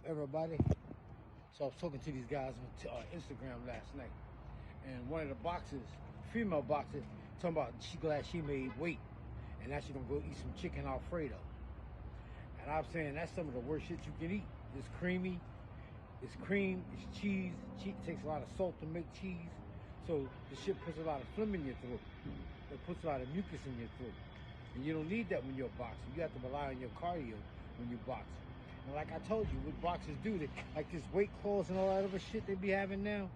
up, everybody? So I was talking to these guys on Instagram last night, and one of the boxers, female boxer, talking about she glad she made weight, and now she gonna go eat some chicken Alfredo. And I'm saying that's some of the worst shit you can eat. It's creamy, it's cream, it's cheese. It takes a lot of salt to make cheese, so the shit puts a lot of phlegm in your throat. It puts a lot of mucus in your throat, and you don't need that when you're boxing. You have to rely on your cardio when you box. And like I told you, what boxers do, they, like this weight clause and all that other shit they be having now,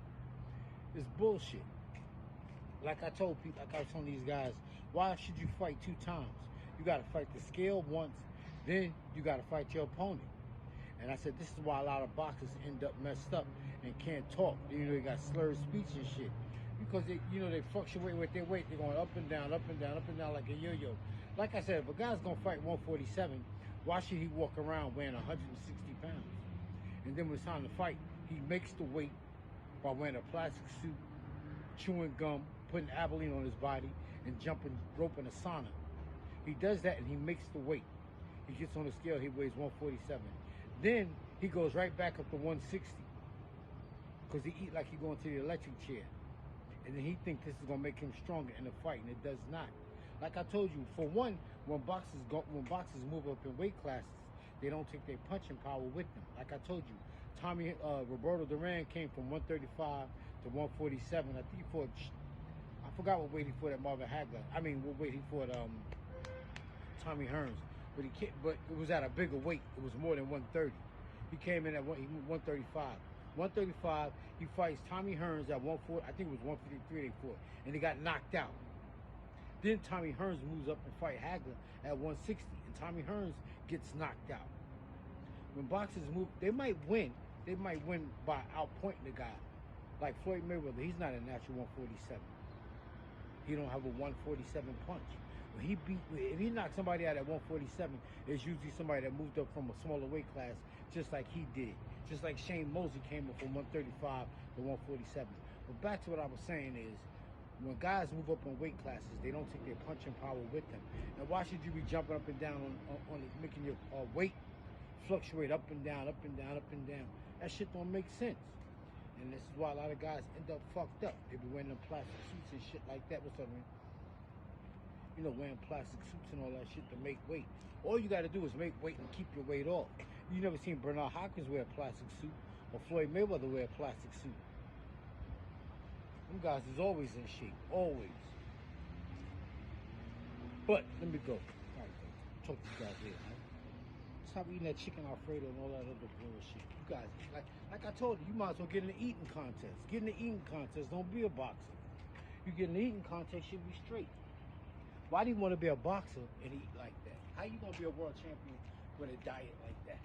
is bullshit. Like I told people, like I was telling these guys, why should you fight 2 times? You got to fight the scale once, then you got to fight your opponent. And I said, this is why a lot of boxers end up messed up and can't talk. You know, they got slurred speech and shit. Because they, you know, they fluctuate with their weight. They're going up and down, up and down, up and down like a yo-yo. Like I said, if a guy's going to fight 147, why should he walk around weighing 160 pounds? And then when it's time to fight, he makes the weight by wearing a plastic suit, chewing gum, putting Abilene on his body, and jumping rope in a sauna. He does that and he makes the weight. He gets on the scale, he weighs 147. Then he goes right back up to 160 because he eat like he going to the electric chair. And then he thinks this is going to make him stronger in the fight, and it does not. Like I told you, for one, when boxers move up in weight classes, they don't take their punching power with them. Like I told you, Roberto Duran came from 135 to 147. I think he fought, I forgot what weight he fought at Marvin Hagler. I mean, what weight he fought Tommy Hearns. But it was at a bigger weight. It was more than 130. He came in at 135. 135, he fights Tommy Hearns at 140. I think it was 153 they fought. And he got knocked out. Then Tommy Hearns moves up and fight Hagler at 160. And Tommy Hearns gets knocked out. When boxers move, they might win. They might win by outpointing the guy. Like Floyd Mayweather, he's not a natural 147. He don't have a 147 punch. If he knocks somebody out at 147, it's usually somebody that moved up from a smaller weight class, just like he did. Just like Shane Mosley came up from 135 to 147. But back to what I was saying is, when guys move up on weight classes, they don't take their punching power with them. Now, why should you be jumping up and down on making your weight fluctuate up and down, up and down, up and down? That shit don't make sense. And this is why a lot of guys end up fucked up. They be wearing them plastic suits and shit like that. What's up, man? You know, wearing plastic suits and all that shit to make weight. All you got to do is make weight and keep your weight off. You never seen Bernard Hopkins wear a plastic suit or Floyd Mayweather wear a plastic suit. Them guys is always in shape, always. But let me go. All right, talk to you guys later. Right? Stop eating that chicken Alfredo and all that other bullshit. You guys, like I told you, you might as well get in the eating contest. Get in the eating contest. Don't be a boxer. You get in the eating contest, you should be straight. Why do you want to be a boxer and eat like that? How you going to be a world champion with a diet like that?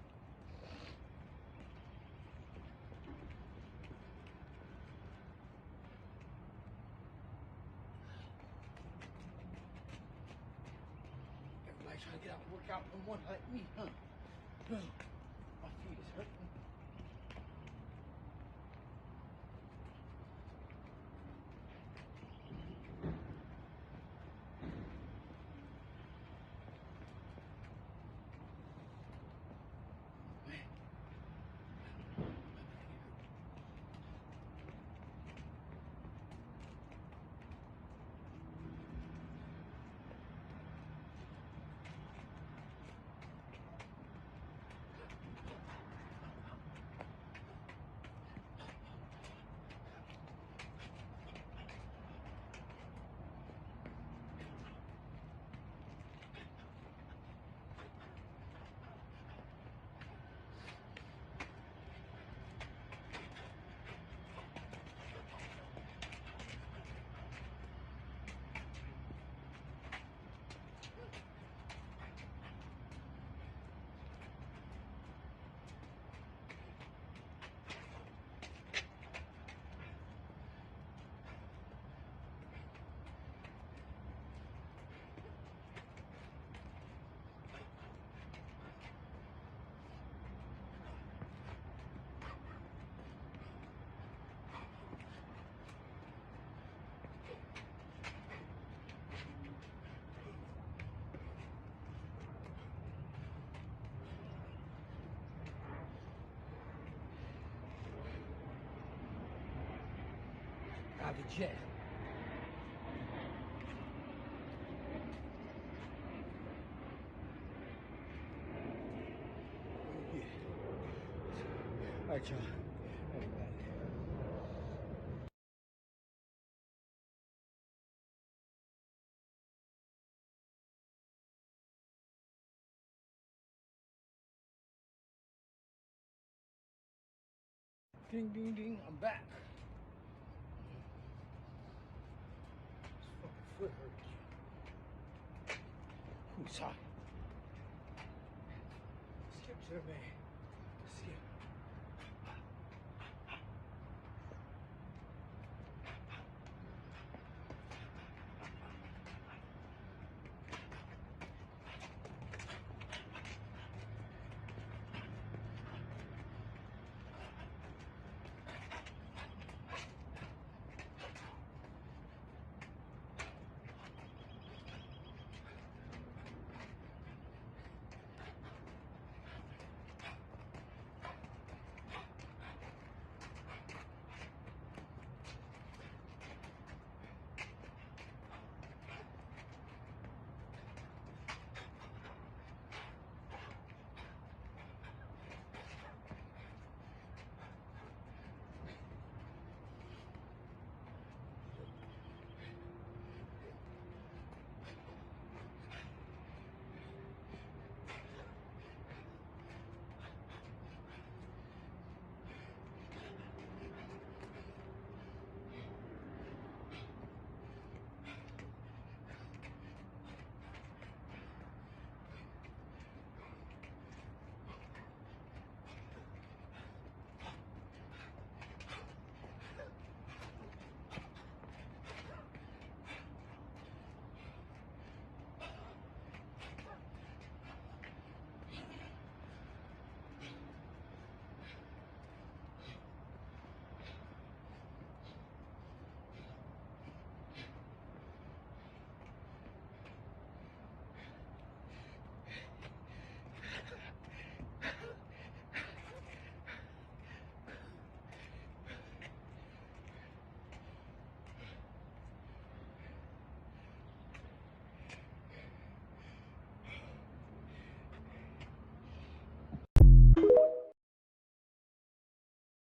Everybody trying to get out and work out and one like me, huh? My feet is hurting. private jet. Yeah. All right, y'all. Ding, ding, ding. I'm back. This fucking foot hurts. Who's hot? Skip to the man.